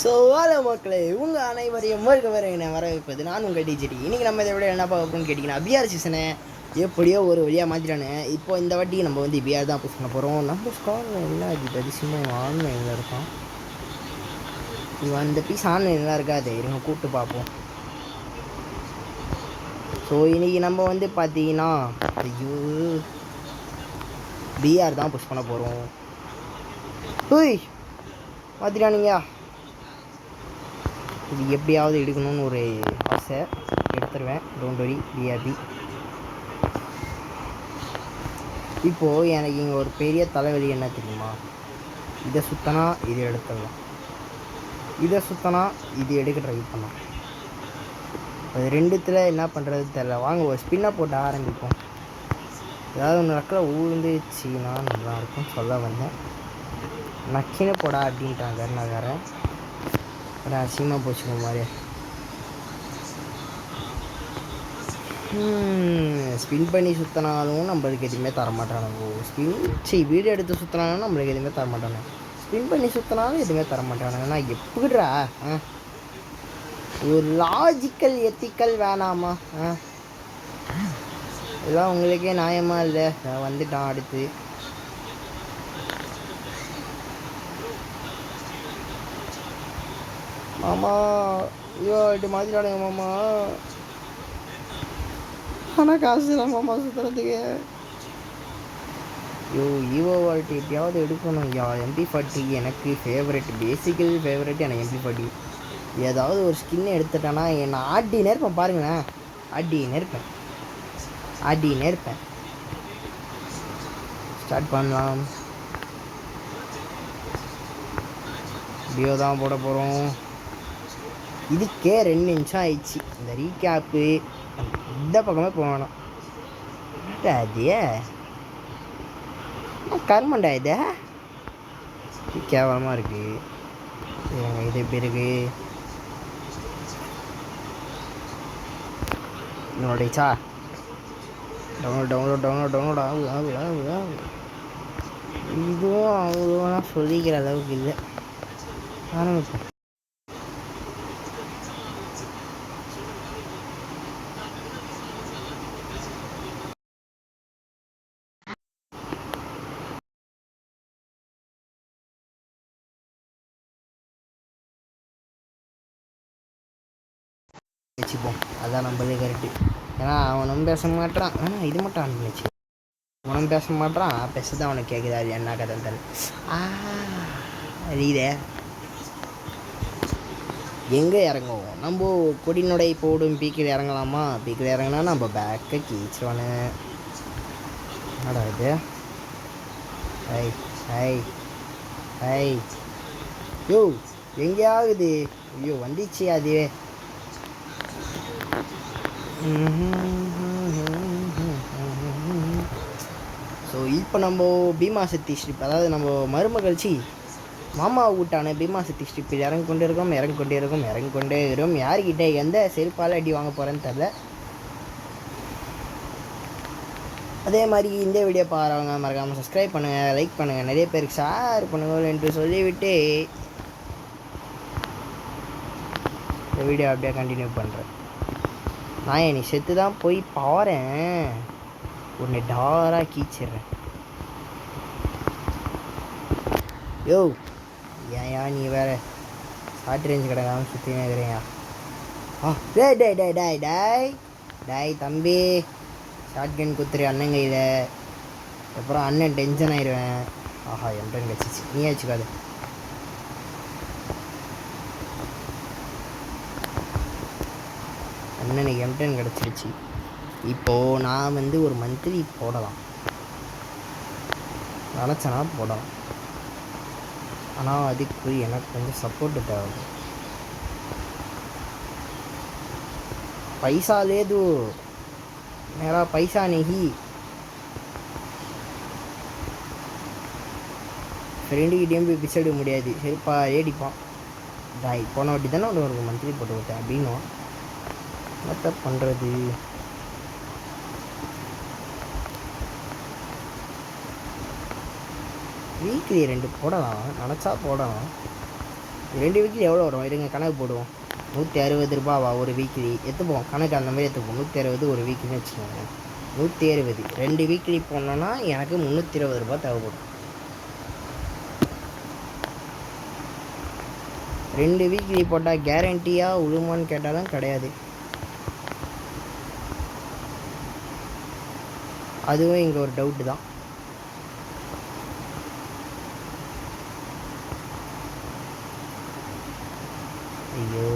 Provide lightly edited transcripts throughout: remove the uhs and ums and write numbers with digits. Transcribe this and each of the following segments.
So hello மக்களே, உங்கள் அனைவரையும் வரவேற்பது நான் உங்கள் டிஜிடி. இன்றைக்கி நம்ம இதை விட என்ன பார்க்கணும்னு கேட்டிங்கன்னா, பிஆர் சீசனை எப்படியோ ஒரு வழியாக மாற்றிட்டானு. இப்போ இந்த வாட்டி நம்ம வந்து பிஆர் தான் புஷ் பண்ண போகிறோம். நம்ம ஸ்காரில் என்ன இது அதிசயமாக ஆன்லைனில் இருக்கான். இவன் இந்த பீஸ் ஆன்லைனில் இருக்காது, இருங்க கூப்பிட்டு பார்ப்போம். ஸோ இன்றைக்கி நம்ம வந்து பார்த்தீங்கன்னா ஐயோ பிஆர் தான் புஷ் பண்ண போகிறோம். ஹூய் மாற்றிட்டானுங்கயா. இது எப்படியாவது எடுக்கணும்னு ஒரு ஆசை, எடுத்துருவேன். Don't worry, PRP. இப்போது எனக்கு இங்கே ஒரு பெரிய தலைவலி என்ன தெரியுமா? இதை சுத்தனா இது எடுத்துடலாம், இதை சுத்தனா இது எடுக்க ட்ரை பண்ணலாம். அது ரெண்டுத்தில் என்ன பண்ணுறது தெரில. வாங்க ஒரு ஸ்பின்னை போட்டு ஆரம்பிப்போம். ஏதாவது ஒன்று நக்கில் ஊழ்ந்துச்சுன்னா நல்லாயிருக்கும் சொல்ல வந்தேன். நக்கின்னு போடா அப்படின்ட்டாங்க. நான் வேறு அசிங்கமாக போச்சுங்க மாதிரி. ஸ்பின் பண்ணி சுற்றினாலும் நம்மளுக்கு எதுவுமே தரமாட்டானுங்க. வீடியோ எடுத்து சுற்றினாலும் நம்மளுக்கு எதுவுமே தரமாட்டானுங்க. ஸ்பின் பண்ணி சுற்றினாலும் எதுவுமே தரமாட்டானுங்க. நான் எப்படிடா ஒரு லாஜிக்கல் எத்திக்கல் வேணாமா? இதெல்லாம் உங்களுக்கே நியாயமாக இல்லை. வந்துட்டான் அடுத்து. மாமா ஐயோ இது மாற்றிடாடுங்க மாமா. ஆனால் காசு தான் மாமா சுற்றுறதுக்கு. ஐயோ ஈவோ வால்ட்டு எப்படியாவது எடுக்கணும். MP40 எனக்கு ஃபேவரெட், பேசிக்கல் ஃபேவரெட் எனக்கு MP40. ஏதாவது ஒரு ஸ்கின் எடுத்துட்டேன்னா என்னை ஆடினே இருப்பேன். பாருங்களேன், ஆடினே இருப்பேன். ஸ்டார்ட் பண்ணலாம். வீடியோ தான் போட போகிறோம். இதுக்கே 2 நிமிஷம் ஆயிடுச்சு. இந்த ரீகேப்பு இந்த பக்கமே போகணும். அதே கர்மண்டா இது கேவலமாக இருக்குது. இது எப்படி இருக்கு என்னோடச்சா? டவுன்லோட் ஆகும். இதுவும் அவ்வளோனா சொல்லிக்கிற அளவுக்கு இல்லை. ஆரம்பிப்போம். வச்சுப்போம், அதான் நம்மளே கரெக்டு. ஏன்னா அவனும் பேச மாட்டான். ஆனால் இது மட்டும் ஆரம்பிச்சு அவனும் பேச மாட்டான். பேசதான் அவனுக்கு கேட்குது. அது என்ன கதை தரல. இதே எங்கே இறங்குவோம்? நம்ம கொடிநடை போடும் பீக்கில் இறங்கலாமா? பீக்கில் இறங்கினா நம்ம பேக்கை கீச்சிருவானு. என்னடா இது? ஐ யோ எங்கேயாகுது? ஐயோ வந்துச்சு அதுவே. ஸோ இப்போ நம்ம பீமா சக்தி ஸ்ட்ரிப், அதாவது நம்ம மருமகழ்ச்சி மாமா வீட்டான பீமா சக்தி ஸ்ட்ரிப்பில் இறங்கிக்கொண்டே இருக்கோம். யார்கிட்ட எந்த செருப்பால் அடி வாங்க போகிறேன்னு தெரில. அதே மாதிரி இந்த வீடியோ பாருங்க, மறக்காமல் சப்ஸ்கிரைப் பண்ணுங்கள், லைக் பண்ணுங்கள், நிறைய பேருக்கு ஷேர் பண்ணுங்கள் என்று சொல்லிவிட்டு இந்த வீடியோ அப்படியே கண்டினியூ பண்ணுறேன். நான் நீ செத்து தான் போய் பாறேன், உன்னை டாராக கீச்சிடுறேன். யோ ஏன்யா நீ வேறு ஷார்ட் ரேஞ்ச் கிடக்காமல் சுற்றினே இருக்கிறீங்க. டேய் தம்பி, ஷார்ட் கன் குத்துரு அண்ணன் கையில். அப்புறம் அண்ணன் டென்ஷன் ஆயிடுவேன். ஆஹா எம்டன் கிடச்சிச்சு, நீ வச்சுக்காது. அண்ணனுக்கு எம்டன் கிடச்சிருச்சு. இப்போது நான் வந்து ஒரு மந்த்லி போடலாம் நினச்சனா போடலாம். ஆனால் அதுக்கு எனக்கு கொஞ்சம் சப்போர்ட்டு தேவை. பைசா లేదు, मेरा पैसा नहीं. ஃப்ரெண்டுக்கிட்டேயும் போய் பிச்சை எடுக்க முடியாது. சரிப்பா ஏடிப்பான். போன வாட்டி தானே ஒரு மந்த்லி போட்டு கொடுத்தேன் அப்படின்னுவான். என்னத்த பண்ணுறது? வீக்லி 2 போடலாம், நினச்சா போடலாம். 2 வீக்லி எவ்வளோ வரும் இருங்க கணக்கு போடுவோம். 160 ரூபாவா ஒரு வீக்லி எடுத்துப்போம். கணக்கு அந்த மாதிரி எடுத்துப்போம். 160 ஒரு வீக்லின்னு வச்சுக்கோங்க. 160 2 வீக்லி போனோன்னா எனக்கு 320 ரூபா தேவைப்படும். 2 வீக்லி போட்டால் கேரண்டியாக உழுமான்னு கேட்டாலும் கிடையாது. அதுவும் இங்கே ஒரு டவுட்டு தான். ஐயோ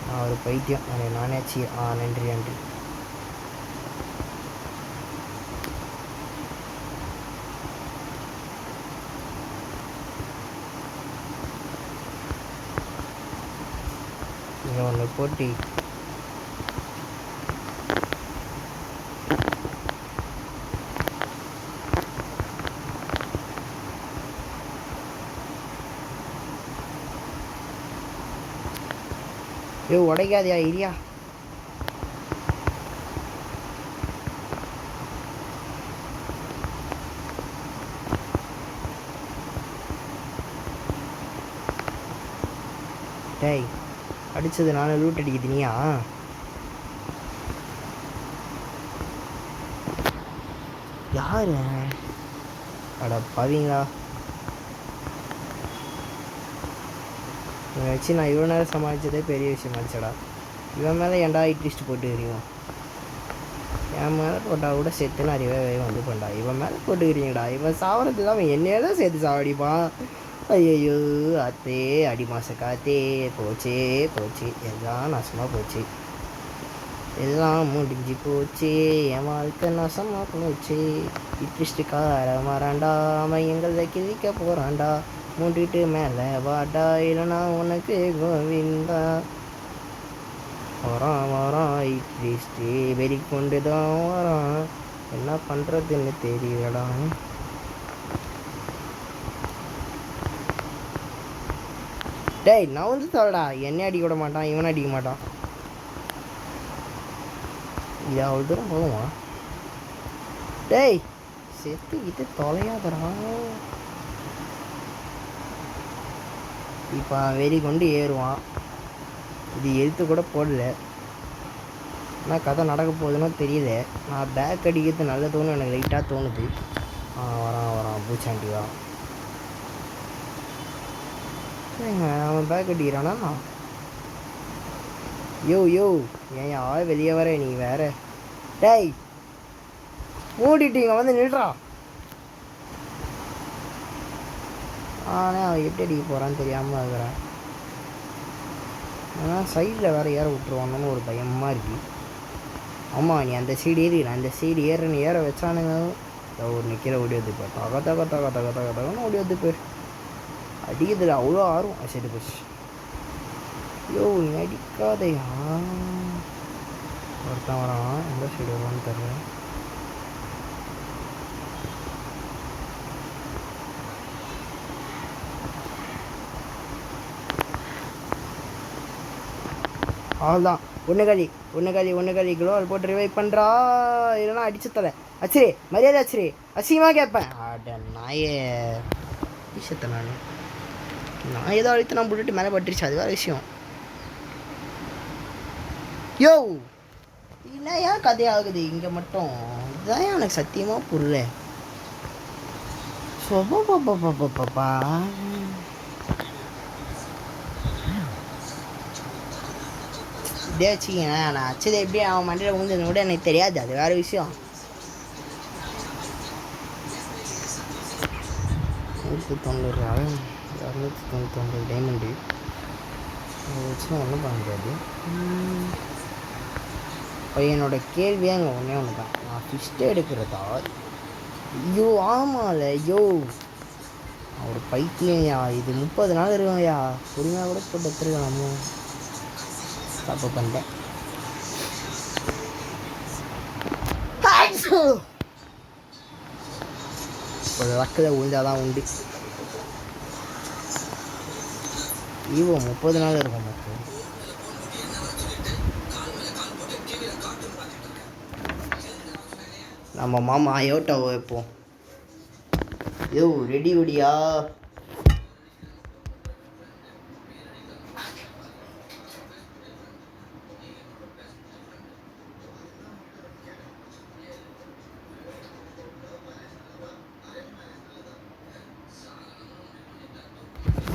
நான் ஒரு பைத்தியம். நானே நன்றி நன்றி. இங்கே ஒன்று போட்டி உடைக்காதியா இரியா. டேய் அடிச்சது நானும் லூட் அடிக்குதுனியா? யாரு அட பவீங்களா? இவனை வச்சு நான் இவ்வளோ நேரம் சமாளித்ததே பெரிய விஷயம் ஆச்சுடா. இவன் மேலே ஏன்டா இட்லிஸ்ட் போட்டுக்கிறீங்க? என் மேலே போட்டால் கூட சேர்த்து நான் அறிவே வந்து பண்ணா. இவன் மேலே போட்டுக்கிறீங்கடா. இவன் சாவறது இல்லாமல் என்னையே தான் சேர்த்து சாவடிப்பான். ஐயோ அத்தே அடி மாச காத்தே போச்சே போச்சு. எல்லாம் நாசமாக போச்சு. எல்லாம் முடிஞ்சு போச்சு. என் வாழ்க்கை நாசமாக போச்சு. இட்லிஸ்ட்டுக்கார மாறாண்டா. அவன் எங்களை கிழிக்க போகிறான்டா. மூட்டிட்டு மேலே வாடா இல்லைனா உனக்கு கோவிந்தா. வரான் இட்லிஸ்ட்டு வெறி கொண்டு தான் வரான். என்ன பண்ணுறதுன்னு தெரியலடா. டேய் நான் வந்து சொல்லடா. என்னை அடிக்க விட மாட்டான், இவனை அடிக்க மாட்டான். இது அவ்வளோ தூரம் போகுமா? டேய் செத்துக்கிட்டு தொலையாதடா. இப்போ வெறி கொண்டு ஏறுவான். இது எழுத்து கூட போடல. ஆனால் கதை நடக்க போகுதுன்னு தெரியல. நான் பேக் அடிக்கிறது நல்லதுன்னு எனக்கு லைட்டாக தோணுது. வரான் பூச்சாண்டி வரான். சரிங்க அவன் பேக் அடிக்கிறானா? யோ ஏன் ஆள் வெளியே வர நீ வேற. டேய் மூடிட்டீங்க வந்து நில்றா. ஆனால் அவன் எப்படி அடிக்க போகிறான்னு தெரியாமல் இருக்கிறான். ஆனால் சைடில் வேறு ஏற விட்டுருவானு ஒரு பயமாக இருக்குது. ஆமாம் நீ அந்த சைடு ஏறி நான் அந்த சைடு ஏறன்னு ஏற வச்சானுங்க. ஒரு நிற்கிற ஓடி வந்து போய் தகன்னு ஓடி வந்து போய் அடிக்கிறதுல அவ்வளோ ஆர்வம். சரி போச்சு. யோ நீ அடிக்காதையா. ஒருத்தன் வரான். எந்த சைடு வருவான்னு தெரியல. அவ்வளோதான். ஒன்று களி குளோல் போட்டு ரிவைவ் பண்ணுறா. இல்லைனா அடிச்சு தலை. அச்சரி மரியாதை அச்சரி அசிங்கமாக கேட்பேன். அட நாயே விஷயத்தை நான் ஏதோ அழுத்து நான் போட்டுட்டு மேலே பட்டுருச்சு. அது வேறு விஷயம். யோ இல்லை ஏன் கதையாகுது இங்கே மட்டும்? இதுதான் எனக்கு சத்தியமாக புரியல. சொப்பா இதே வச்சுக்கீங்க. நான் அச்சது எப்படி அவன் மண்டியில் விழுந்தது கூட எனக்கு தெரியாது. அது வேறு விஷயம். 190 299 டைமண்டு வச்சு ஒன்றும் பண்ண முடியாது. என்னோட கேள்வியே அங்கே ஒன்றே ஒன்று தான். நான் ஃபிஸ்ட்டு எடுக்கிறதா? ஐயோ ஆமாம்ல. ஐயோ ஒரு பைத்தியம்யா. இது 30 நாள் இருக்குங்கய்யா. பொறுமையாக கூட போட்டு எடுத்துருக்கலாமோ. தப்பு பண்ணிட்டேன். ஒரு லக்கில் உழுந்தாதான் உண்டு. ஈவோ 30 நாள் இருக்கும். நம்ம மாமா யோட்டாவை வைப்போம். யோ ரெடி ஒடியா.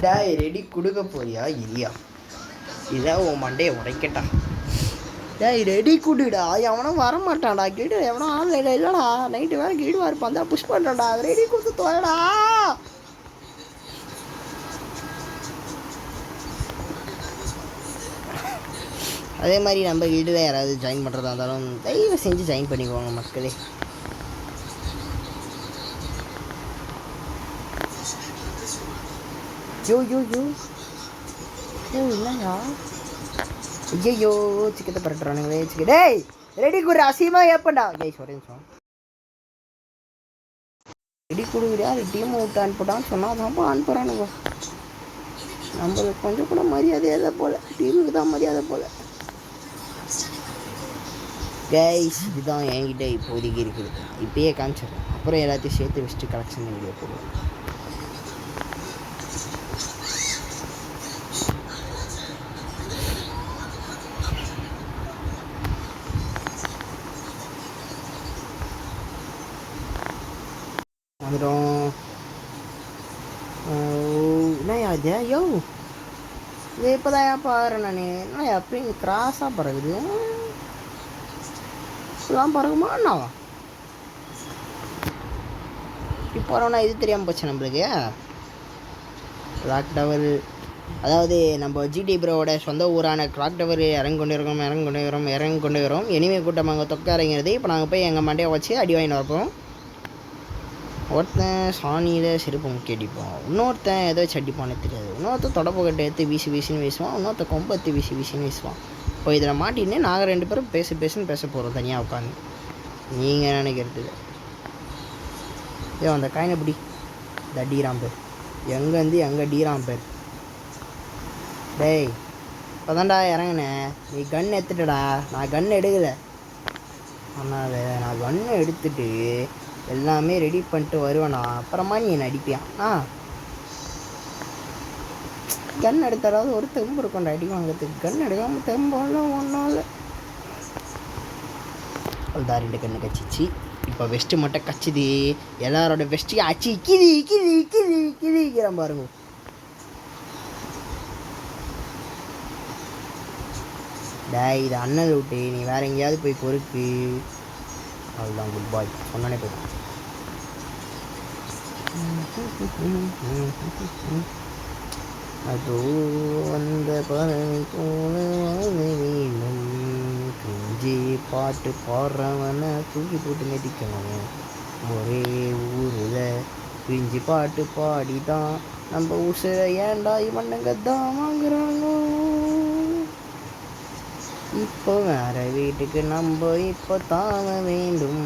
டாய் ரெடி கொடுக்க போறியா இல்லையா? இதான் உன் மண்டையை உடைக்கட்டா. டேய் ரெடி குடுடா, எவனும் வரமாட்டான்டா. கிடு எவனும் ஆன்லைனில் இல்லைடா. நைட்டு வேறு கிடுவா இருப்பான் தான் புஷ் பண்ணுறேன்டா. ரெடி கொடுத்து தோயடா. அதே மாதிரி நம்ம கிட்ட யாராவது ஜாயின் பண்ணுறதா இருந்தாலும் தயவு செஞ்சு ஜாயின் பண்ணிக்குவாங்க மக்களே. யோ யோ யோ யோ இல்லையா? ஐயோ சிக்கத்தை பரட்டுறானுங்களே. சிக்க டேய் ரெடி குடு. அசியமாக ஏப்பண்டா. டேய் ஒரே நிமிஷம். ரெடி கொடுக்குறியா? டீம் விட்டு அனுப்பிட்டான்னு சொன்னால் தான்ப்பா அனுப்புகிறானுங்க. நம்மளுக்கு கொஞ்சம் கூட மரியாதையாக போல். டீமுக்கு தான் மரியாதை போல். கைஸ் இதுதான் என்கிட்ட இப்போதைக்கு இருக்குது. இப்போயே காமிச்சிடுறேன். அப்புறம் எல்லாத்தையும் சேர்த்து வச்சுட்டு கலெக்ஷன் வீடியோ போடுவேன். வந்துடும். என்னையா இது? யோ இது இப்போ தான் பாரு. நான் என்ன அப்படி கிராஸாக பறகுது. இப்படிலாம் பறகுமா என்னவா? இப்போ வரணும்னா இது தெரியாமல் போச்சு நம்மளுக்கு. கிளாக் டவர், அதாவது நம்ம ஜிடி ப்ரோவோட சொந்த ஊரான கிளாக் டவர் இறங்கி கொண்டு வரோம். எனிமே கூட்டம் அங்கே தொக்க இறங்கிறது. இப்போ நாங்கள் போய் எங்கள் மண்டையை வச்சு அடி வாங்கிட்டு வரப்போம். ஒருத்தன் சாணியில் செருப்பு முக்கி அடிப்பான். இன்னொருத்தன் ஏதோ வச்சு அடிப்பான்னு தெரியாது. இன்னொருத்தன் தொடப்பக்கட்டை எடுத்து வீசின்னு வீசுவான். இன்னொருத்தன் கொம்பு எடுத்து வீசின்னு வீசுவான். இப்போ இதில் மாட்டின்னு நாங்கள் 2 பேரும் பேசுன்னு பேச போகிறோம் தனியாக உட்காந்து. நீங்கள் நினைக்கிறது ஏன் அந்த காயினை பிடி. இந்த டீராம் பேர் எங்கேருந்து எங்கே டீராம் பேர்? டேய் இப்போ தான்டா இறங்கினேன். நீ கன் எடுத்துட்டடா. நான் கன் எடுக்கலை. அதனால் நான் கன்று எடுத்துட்டு எல்லாமே ரெடி பண்ணிட்டு வருவேண்ணா. அப்புறமா நீ என்ன அடிப்பியா? கன் எடுத்தாவது ஒரு தெம்பு இருக்கும்டா அடி வாங்கிறதுக்கு. கன் எடுக்காமல் தெம்பெல்லாம் ஒன்றும் இல்லை. அதுதான் 2 கண்ணு கச்சிச்சு. இப்போ வெஸ்ட்டு மட்டும் கச்சுது. எல்லாரோட வெஸ்ட்டையும் அச்சு கிளிக்கிற பாருங்க. டேய் இது அண்ணன் விட்டு நீ வேற எங்கேயாவது போய் பொறுக்கு. அதுதான் குட் பாய் சொன்னானே போய்டும். அதோ அந்த பறவை போல வேண்டும். குஞ்சி பாட்டு பாடுறவனை தூக்கி போட்டு நெட்டிக்கணும். ஒரே ஊரில் பிரிஞ்சு பாட்டு பாடிதான் நம்ம உசுர ஏண்டா இவனுங்க தான் வாங்குறாங்க. இப்போ வேற வீட்டுக்கு நம்ம இப்போ தாங்க வேண்டும்.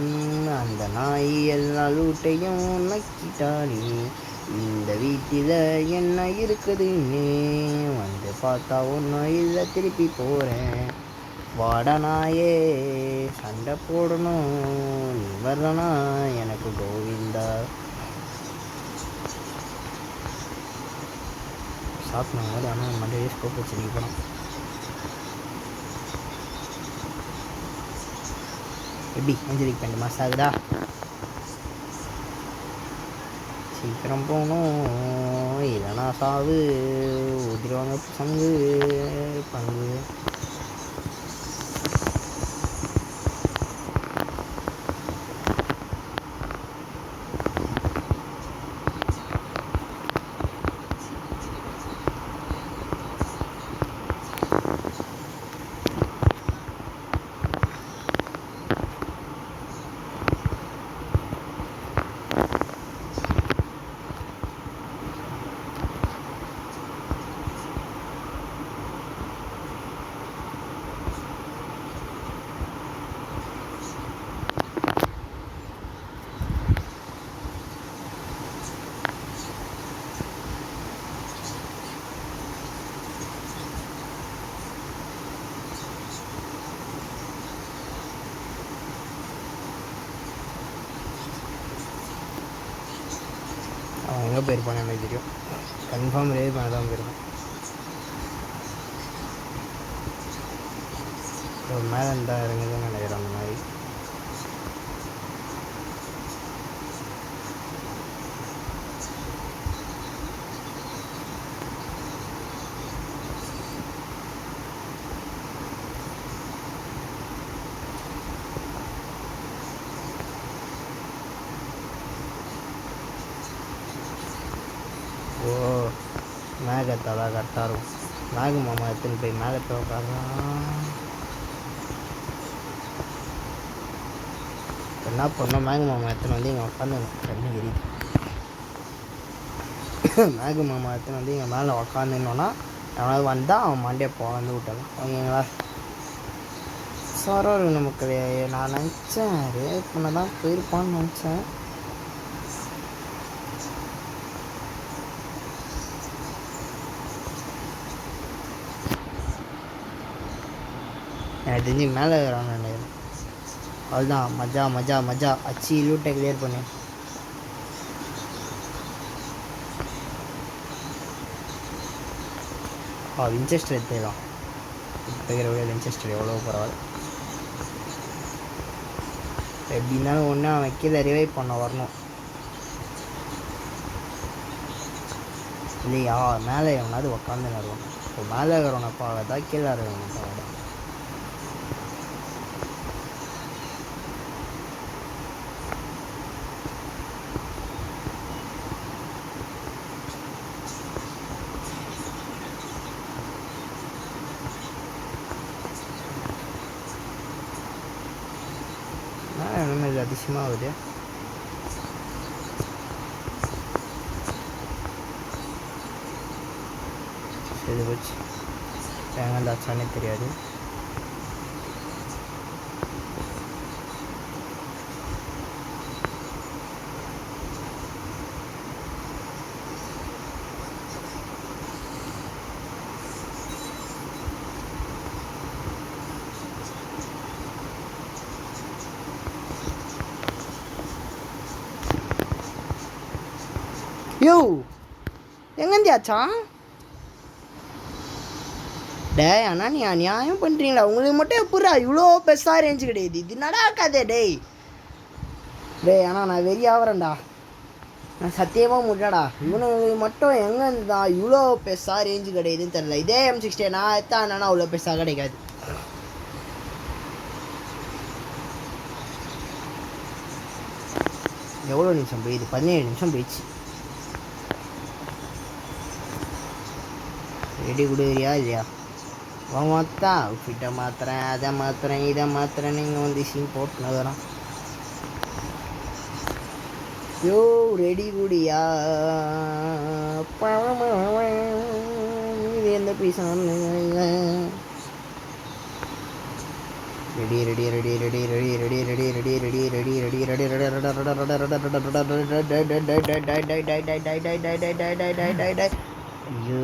அந்த நாய் எல்லா லூட்டையும் நக்கிட்டானே. இந்த வீட்டில் என்ன இருக்குதுன்னு வந்து பார்த்தா ஒன்றும் இல்லை. திருப்பி போகிறேன். வாடா நாயே சண்டை போடணும். நீ வர்றனா எனக்கு கோவிந்தா. சாப்பிட்ணும் போது ஆனால் மண்டே ஸ்கோப் வச்சுருக்கி போனோம். எப்படி அஞ்சலிக்கு 2 மாதம் ஆகுதா? சீக்கிரம் போகணும். இல்லைனா சாவு ஊதிடுவாங்க பங்கு. அவன் எங்கே போயிருப்பானே எனக்கு தெரியும். கன்ஃபார்ம் ரேவ் பண்ண தான் போயிருப்பான். ஒரு மேலே இருந்தால் இறங்குதுன்னு நினைக்கிறேன். அந்த மாதிரி எடுத்தால் தான் கரெக்டாக இருக்கும். மேகு மாமா எடுத்துன்னு போய் மேலே போய் உட்காரலாம். என்ன பண்ணோம், மேகு மாமா எடுத்துன்னு வந்து இங்கே உட்காந்துணும். கண்ணு எரியுது. மேகு மாமா எடுத்துன்னு வந்து இங்கே மேலே உட்காந்துனோன்னா எவனாவது வந்தால் அவன் மண்டே வந்து விட்டாங்க. ஓகேங்களா? சாரோ நமக்கு நான் நினச்சேன் ரேப் பண்ண தான் போயிருப்பான்னு நினச்சேன். எனக்கு தெரிஞ்சு மேலே வரான்னு அவ்வளோதான். மஜா மஜா மஜா அச்சி லூட்டை கிளியர் பண்ணு. வின்செஸ்டர் எடுத்துக்கலாம். இப்போ விட வின்செஸ்டர் எவ்வளோ பரவாயில்ல. எப்படி இருந்தாலும் ஒன்று அவன் கீழே ரிவைவ் பண்ண வரணும் இல்லையா? மேலே எவனாவது உக்காந்து வருவான். இப்போ மேலே இருக்கிறவனப்பா தான் கீழே இருக்கிறவனப்பா வரும். இது அதிசயமாக ஆகுது. சரி போச்சு. எங்கேந்தாச்சானே தெரியாது. யோ எங்கேந்தியாச்சா? டே அண்ணா நீ அநியாயம் பண்ணுறீங்களா? உங்களுக்கு மட்டும் எப்படா இவ்வளோ பெருசாக ரேஞ்சு கிடையாது? இது நடக்காதே டேய். டேய் ஆனால் நான் வெறியாகிறேன்டா. நான் சத்தியமாக முடியாடா. இவனுக்கு மட்டும் எங்கே இருந்தா இவ்வளோ பெருசாக ரேஞ்சு கிடையாதுன்னு தெரில. இதே M60 நான் எடுத்தா என்னன்னா அவ்வளோ பெருசாக கிடைக்காது. எவ்வளோ நிமிஷம் போயிடுது? 17 நிமிஷம் போயிடுச்சு. ரெடி கொடுக்குறியா இல்லையா? மாற்றா ஃபிட்டை மாற்றுறேன், அதை மாற்றுறேன், இதை மாற்றுறேன். நீங்கள் வந்து சீன் போட்டுனதுறான். யோ ரெடி குடியா? இது எந்த piece? Ready ready ready ready ready ready ready ready ready ready ready ready ready. ஐயோ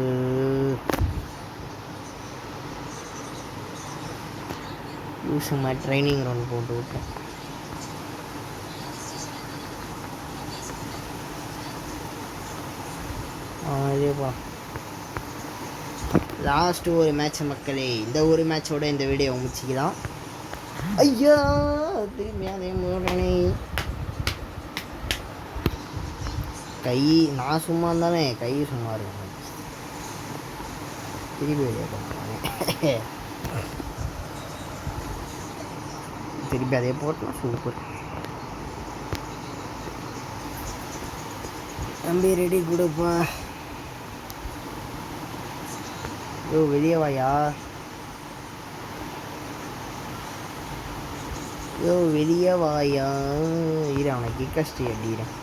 சும்மா ட்ரைனிங் ரவுண்ட் போட்டு விட்டேன். இதேப்பா லாஸ்ட்டு ஒரு மேட்ச் மக்களே. இந்த ஒரு மேட்சோட இந்த வீடியோ முடிச்சிக்கலாம். ஐயா திரும்பி அதே முரணை கை நான் சும்மா இருந்தானே கை சும்மா இருக்கும். திரும்பி வீடியோ பண்ணுவாங்க. திருப்பி அதே போட்டோம். சூப்பர் தம்பி ரெடி கொடுப்பா. யோ வெளியே வாயா. யோ வெளியே வாயா. இரு அவனை கிக்கஸ்டி அடிக்கிறேன்.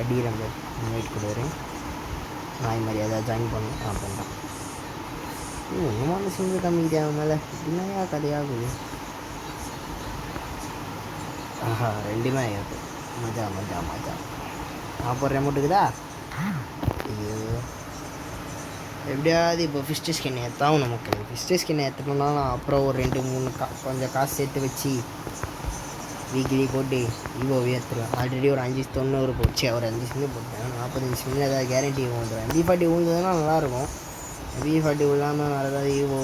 அடிக்கிறேன் பேர் வெயிட் கொடுக்குறேன். நாய் மாதிரி ஏதாவது ஜாயின் பண்ணேன். பண்ணுறேன். இன்னும் அந்த சிங்கிள் கம்மிக்கிட்டே அவன் மேலே என்னையா கதையாகுது. ஆஹா ரெண்டுமே ஆகிருக்கு. மஜா மஜா மஜா. நான் போடுற அமௌண்ட்டுக்குதா? ஐயோ எப்படியாவது இப்போ ஃபிஸ்ட்டு ஸ்கின் ஏற்றாவும் நமக்கு. ஃபிஸ்ட்டு ஸ்கின் ஏற்றணும்னா நான் அப்புறம் ஒரு 2-3 கொஞ்சம் காசு சேர்த்து வச்சு வீக்லி போட்டு இவ்வளோ ஏற்றுருவேன். ஆல்ரெடி ஒரு 590 போச்சு. ஒரு 5 ஸ்கின்னு போட்டேன். 45 ஸ்கின்னில் ஏதாவது கேரண்டி விழுந்துருவேன். B40 விழுந்ததுன்னா நல்லாயிருக்கும். B40 இல்லாமல் வேறு ஏதாவது ஈவோ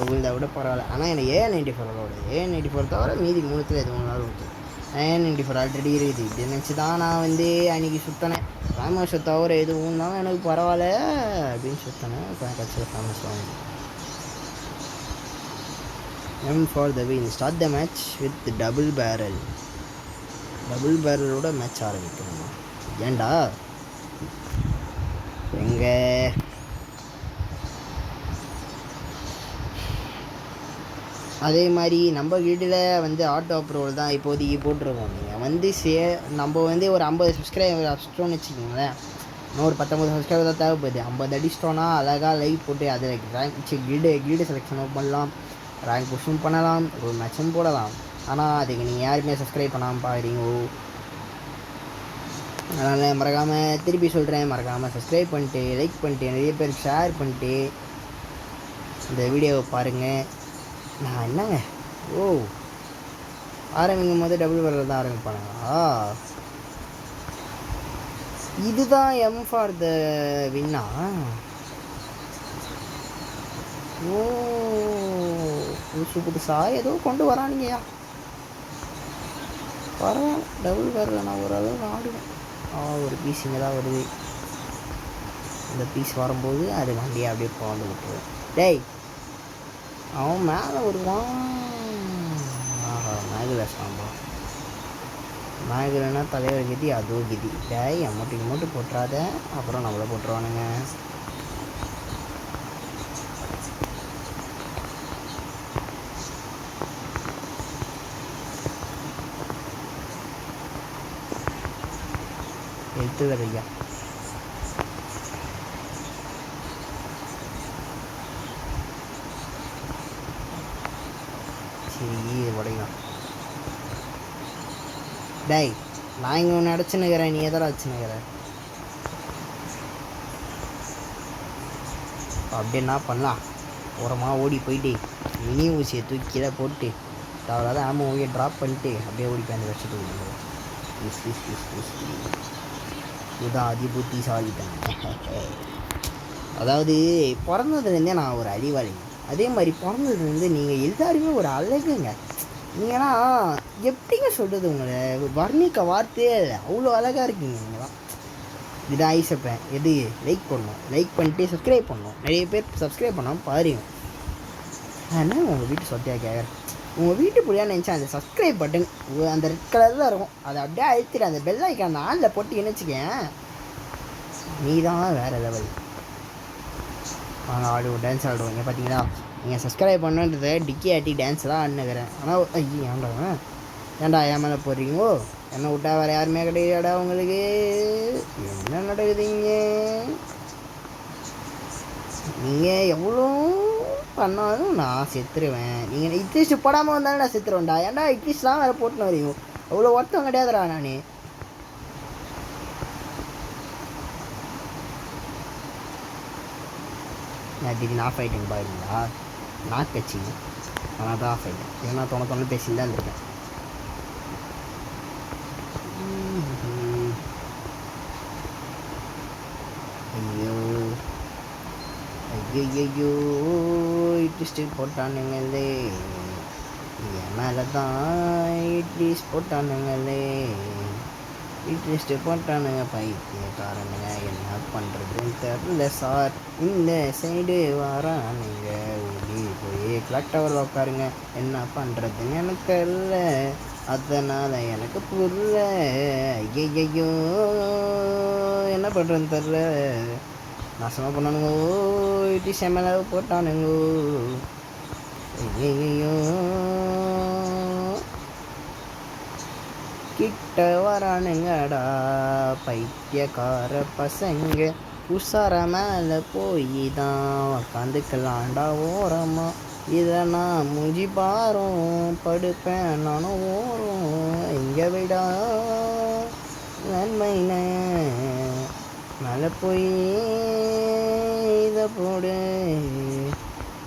விழுந்தா விட பரவாயில்ல. ஆனால் எனக்கு A94 A94 தவிர மீதி 3த்தில் எது ஒன்றாலும் இருக்குது. A94 ஆல்ரெடி இருக்குது. இப்படி நினச்சி தான் நான் வந்து அன்றைக்கி சுற்றினேன். ஃபேமஸை தவிர எதுவும் இருந்தாலும் எனக்கு பரவாயில்ல அப்படின்னு சுற்றினேன். இப்போ கட்சியில் ஃபேமஸ் வாங்க. M for the win. Start the match with double barrel. Double பேரலோட மேட்ச் ஆரம்பிக்கணுமா? ஏண்டா எங்க அதே மாதிரி நம்ம வீட்டில் வந்து ஆட்டோ அப்ரூவல் தான் இப்போதைக்கு போட்டிருக்கோம். நீங்கள் வந்து நம்ம வந்து ஒரு 50 சப்ஸ்கிரைபர் அடிச்சிட்டோன்னு வச்சுக்கோங்களேன். இன்னும் ஒரு 19 சப்ஸ்கிரைபர் தான் தேவைப்படுது. 50 அடிச்சிட்டோன்னா அழகாக லைக் போட்டு அதில் ரேங்க் கில்டு செலெக்ஷனும் பண்ணலாம், ரேங்க் புஷும் பண்ணலாம், ஒரு மேட்சும் போடலாம். ஆனால் அதுக்கு நீங்கள் யாருமே சப்ஸ்கிரைப் பண்ணாமல் பார்க்குறீங்கோ. அதனால் மறக்காமல் திருப்பி சொல்கிறேன், மறக்காமல் சப்ஸ்கிரைப் பண்ணிட்டு லைக் பண்ணிட்டு நிறைய பேருக்கு ஷேர் பண்ணிட்டு இந்த வீடியோவை பாருங்கள். நான் என்னங்க ஆரம்பிக்கும் போது டபுள் வரல தான் ஆரம்பிப்பானுங்களா? இதுதான் எம் ஃபார் த வின்னா? புதுசாக ஏதோ கொண்டு வரானுங்கய்யா. பரவாயில்ல, டபுள் வரல, நான் ஓரளவுக்கு ஆடுவேன். ஒரு பீஸ் இங்கே தான் வருது. இந்த பீஸ் வரும்போது அது வண்டியை அப்படியே போந்து விட்டுருவேன். டேய், அவன் மேலே வருவான். மேகில் சாம்பா மேகில்னா தலைவர் கிதி அதோ கிதி. டேய், அமௌண்ட்டு போட்டுறாத, அப்புறம் நம்மளை போட்டுருவானுங்க. எடுத்து வரையா சரி, உடையலாம். டேய், நான் இங்கே ஒன்று அடைச்சுன்னுக்கிறேன், நீ எதோட அடிச்சுன்னுக்கிற? அப்படி என்ன பண்ணலாம்? ஓரமாக ஓடி போயிட்டு மினி ஊசியை தூக்கி கீழே போட்டு அவ்வளோதான் ஆமாம் ஊழியை ட்ராப் பண்ணிட்டு அப்படியே ஓடிப்பேன் அந்த வருஷத்துக்கு. இதுதான் அதிபுத்திசாலித்தனம். அதாவது பிறந்ததுலேருந்தே நான் ஒரு அறிவாளி. அதே மாதிரி பிறந்ததுலேருந்து நீங்கள் எல்லாருமே ஒரு அழகுங்க. நீங்கன்னா எப்படிங்க சொல்கிறது, உங்களை வர்ணிக்க வார்த்தையே இல்லை, அவ்வளோ அழகாக இருக்கீங்க நீங்களாம். இதான் ஐசப்பேன். எது லைக் பண்ணணும், லைக் பண்ணிட்டு சப்ஸ்கிரைப் பண்ணணும். நிறைய பேர் சப்ஸ்கிரைப் பண்ணாமல் பாருங்க. என்ன உங்கள் வீட்டு சொத்தையாக கேட்குறேன், உங்கள் வீட்டு பிள்ளையா நினச்சா அந்த சப்ஸ்கிரைப் பட்டன் அந்த ரெட் கலரில் இருக்கும், அதை அப்படியே அழுத்திட்டு அந்த பெல் ஐக்கான் ஆளில் போட்டு இணைச்சிக்கேன், நீ தான் வேறு லெவல். நாங்கள் ஆடுவோம், டான்ஸ் ஆடுவோம். இங்கே பார்த்தீங்களா, நீங்கள் சப்ஸ்கிரைப் பண்ணுன்றதை டிக்கி ஆட்டி டான்ஸ் தான் ஆடினுக்கிறேன். ஆனால் ஏன்டா என் மேலே போடுறீங்கோ? என்னை விட்டா வேறு யாருமே கிடையாடா உங்களுக்கு? என்ன நடக்குதுங்க? நீங்கள் எவ்வளோ பண்ணாலும் நான் செத்துருவேன். நீங்கள் இட்லிஸ்ட் போடாமல் வந்தாலும் நான் செத்துருவேன்டா. ஏன்டா இட்லிஸ்ட்லாம் வேறு போட்டுன்னு வரீங்க? அவ்வளோ ஒருத்தம் கிடையாதுடா நான். திடீர்னு ஆஃப் ஆகிட்டேங்க பாருங்களா, நான் கட்சிங்க. ஆனால் தான் ஆஃப் ஆகிட்டேன். ஏன்னா தோண பேசின்னு தான் இருந்திருக்கேன். ஐயோ இட்லிஸ்ட் போட்டானுங்களே, என் மேலே தான் இட்லிஸ்ட் போட்டானுங்களே, இட்லிஸ்ட்டு போட்டானுங்க பைத்தியக்காரனுங்க. என்ன பண்ணுறதுன்னு தெரில சார். இந்த சைடு வரானுங்க, ஓடி போய் கிளாக் டவரில் உட்காருங்க. என்ன பண்ணுறதுன்னு எனக்கு தெரில, அதனால் எனக்கு புரியல. ஐயையோ என்ன பண்ணுறதுன்னு தெரில. நாசமாக பண்ணானுங்க, இட்லி செம்மல போட்டானுங்க. ஐயையோ கிட்ட வரானுங்கடா பைத்தியக்கார பசங்க. உசார மேலே போய் தான் உக்காந்துக்கலாண்டா ஓரமா. இதை நான் மூஞ்சி பாரும் படுப்பேன் நானும் ஓரும். இங்கே விடா நன்மைன மேலே போய் இதை போடு,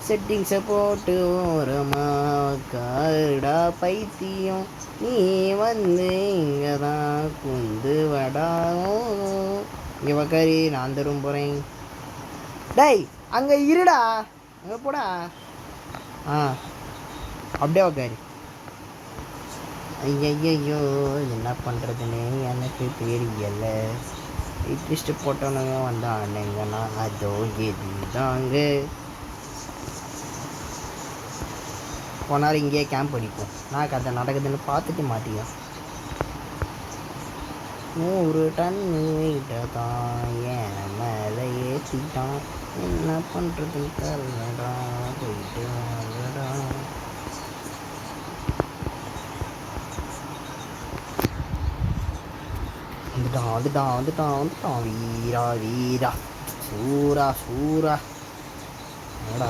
செட்டிங்ஸை போட்டு ஓரமா காருடா பைத்தியம். நீ வந்து இங்கே தான் குந்து வடாவும். இங்கே உக்காரி, நான் தரும் போகிறேன். டேய் அங்கே இருடா, அங்கே போடா. அப்படியே உக்காரி. ஐயையோ என்ன பண்ணுறதுன்னு எனக்கு தெரியல. இட்லிஸ்ட்டு போட்டோன்னு வந்தானுங்கன்னா அதோ எது தாங்க. போனாலும் இங்கேயே கேம்ப் அடிப்போம். நான் கதை நடக்குதுன்னு பார்த்துட்டு மாட்டியும். 100 டன் வெயிட்டை தான் என் மேலே ஏற்றிட்டான். என்ன பண்ணுறதுன்னு தெரியலடா, போயிட்டு வாங்கடா. வந்துட்டான் வீரா வீரா, சூரா சூரா. என்னடா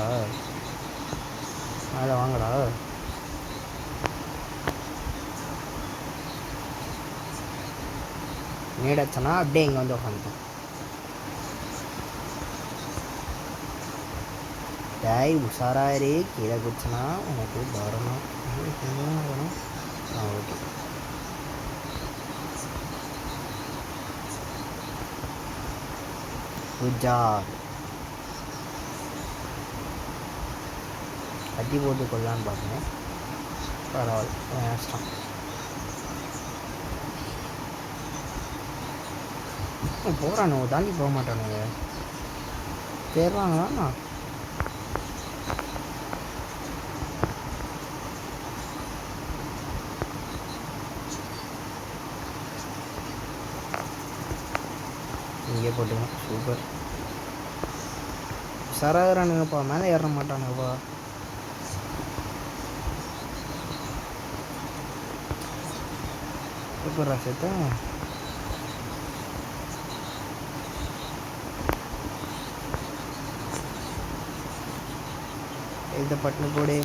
மேலே வாங்கடா. நேடாச்சுன்னா அப்படியே இங்கே வந்து உட்காந்துட்டோம். டேய் உஷாராரு, கீழே குச்சுனா உனக்கு வரணும். வரும். ஓகே. Good job. கட்டி போட்டு கொள்ளான்னு பார்த்தேன். பரவாயில்ல, கஷ்டம். போகிறானுங்க, தாண்டி போக மாட்டானுங்க. தேர்றாங்களா? இங்கே போட்டுங்க. சூப்பர். சராகிறானுங்கப்பா, மேலே ஏற மாட்டானுங்கப்பா. சூப்பர் ராசத்தா. இந்த பட்டனு போடு.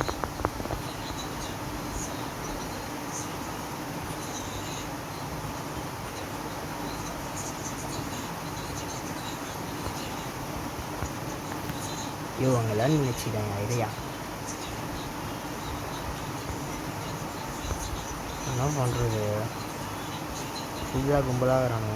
அங்கே லேர்ன் பண்ணி வச்சுக்கிட்டாங்க. இதையா என்ன பண்ணுறது? ஃபுல்லாக கும்பலாகிறானு.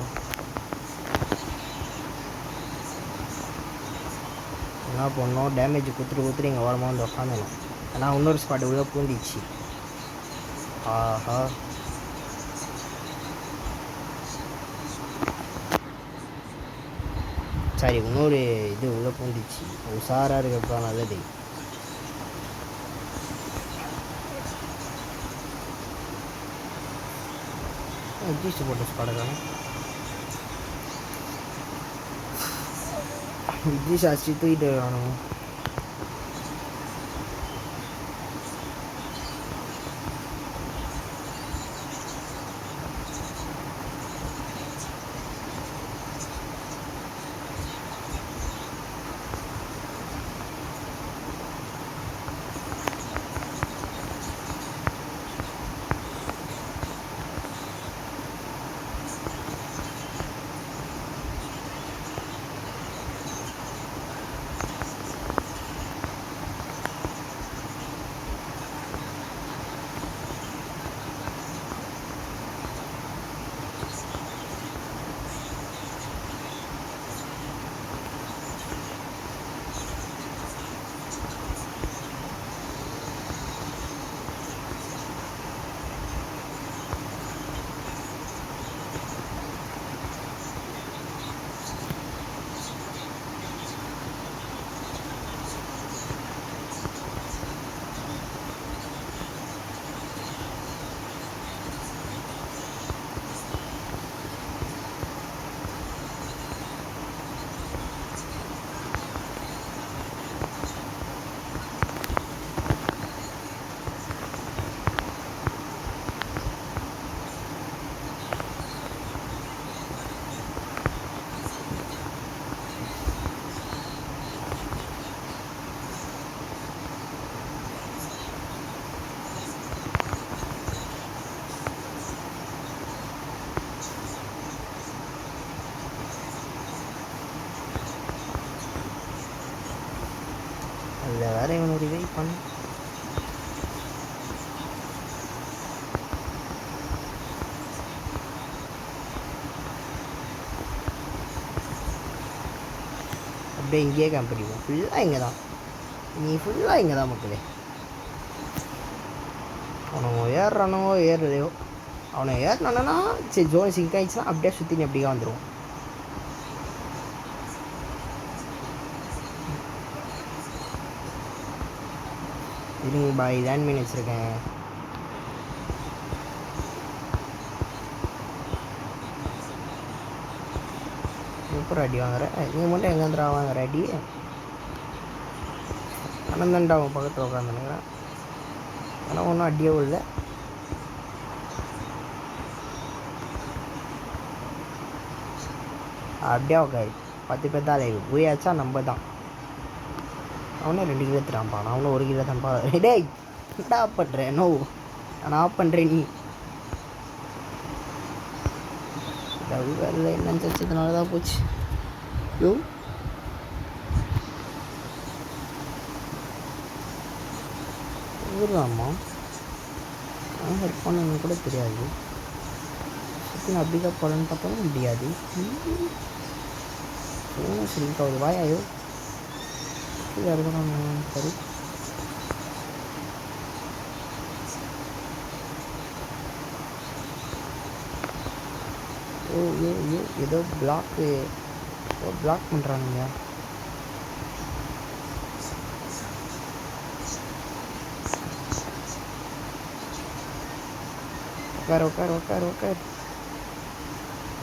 என்ன பண்ணோம், டேமேஜ் கொடுத்துட்டு இங்கே ஓரமாக வந்து உட்காந்துணும். ஆனால் இன்னொரு ஸ்பாட் உள்ளே பூந்திச்சு. ஆஹா, சரி, இன்னொரு இது உள்ளே பூந்துச்சு. உஷாராக இருக்கப்பா, நல்லது. ஜூஸ் போட்டு ஸ்பாடுக்கான ஜூஸ் அடிச்சு தூக்கிட்டு வரணும். அதில் வேறு இவன் ஒரு இதை பண்ணு. அப்படியே இங்கேயே கேம்ப் அடிப்போம். ஃபுல்லாக இங்கே தான், நீ ஃபுல்லாக இங்கே தான் மக்களே. அவனுங்க ஏறுறானுவோ ஏறுலையோ, அவனை ஏறினானா சரி, ஜோன் சிங்க் ஆகிடுச்சுன்னா அப்படியே சுற்றி நீ அப்படியே வந்துடுவோம். இருங்க பாய், லேண்ட் மீன் வச்சுருக்கேன். எப்போ அடி வாங்குற நீ மட்டும் எங்கேருந்துடா வாங்குற அடி அனந்தண்டா அவன் பக்கத்தில் உட்காந்துனுங்கிறேன் ஆனால் ஒன்றும் அடியவும் இல்லை அப்படியே உட்காது 10 பேர் தான் லைவ் போயாச்சா நம்ம தான் அவனே 2 கிலோ தரான்ப்பா நான் அவனும் 1 கிலோ தான்ப்பா டேய் என்னடா பண்ணுறேன் நோ நான் ஆஃப் பண்ணுறேன் நீ வேறு என்னன்னு வச்சதுனால தான் போச்சு யோ ஊர்லாமா நான் ஹெல்ப் பண்ணணும் கூட தெரியாது சுற்றி அப்படிதான் போகலன்னு பார்த்தாலும் முடியாது சரிக்கா ஒரு வாயாயோ கீழே இருக்கணும் சரி ஓ ஏ ஏ ஏதோ பிளாக் பண்ணுறானுங்க உட்கார்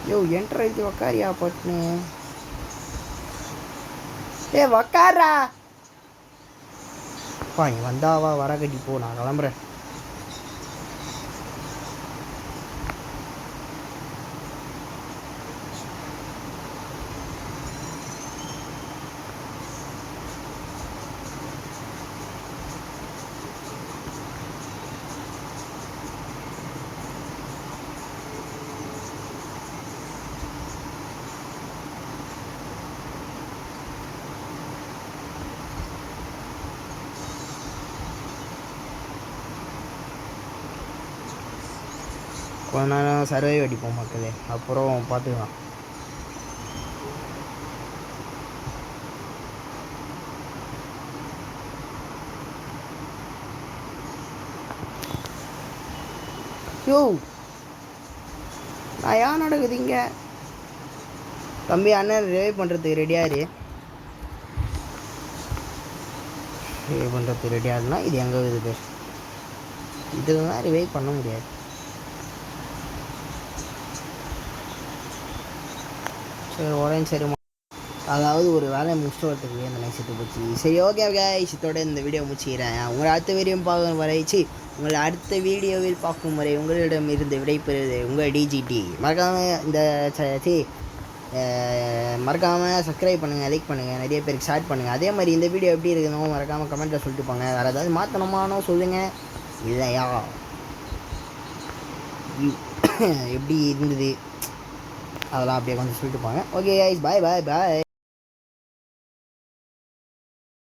யோ என்ட்ரு ஆகிட்டு உக்காரியா பட்னு ஏ உக்காரா பா நீ வந்தாவா வர கட்டி போ நான் கிளம்புறேன் கொஞ்ச நேரம் சர்வை அடிப்போம் மக்களே அப்புறம் பார்த்துக்கலாம் யோ நான் ஏன் நடக்குதுங்க தம்பி அண்ணன் ரிவைவ் பண்ணுறதுக்கு ரெடியாரு ரிவைவ் பண்ணுறதுக்கு ரெடியாருன்னா இது எங்கே இருக்குது இதுதான் ரிவைவ் பண்ண முடியாது சரி உடனே சரி அதாவது ஒரு வேலையை முடிச்சுட்டு வரத்துக்குள்ளே இந்த நைட் செத்து போச்சு சரி ஓகே கைஸ் இதோட இந்த வீடியோ முடிச்சுக்கிறேன் உங்களை அடுத்த வீடியோ பார்க்கும் வரைச்சு உங்களை அடுத்த வீடியோவில் பார்க்கும் வரை உங்களிடம் இருந்து விடைபெறுவது உங்கள் டிஜிடி மறக்காமல் சப்ஸ்கிரைப் பண்ணுங்கள் லைக் பண்ணுங்கள் நிறைய பேருக்கு ஷேர் பண்ணுங்கள் அதே மாதிரி இந்த வீடியோ எப்படி இருக்குதுனோ மறக்காமல் கமெண்ட்டில் சொல்லிட்டு போங்க வேறு ஏதாவது மாற்றணுமானோ சொல்லுங்கள் இல்லையா எப்படி இருந்தது அதெல்லாம் அப்படியே கொஞ்சம் சொல்லிட்டு போங்க ஓகே கைஸ் பாய்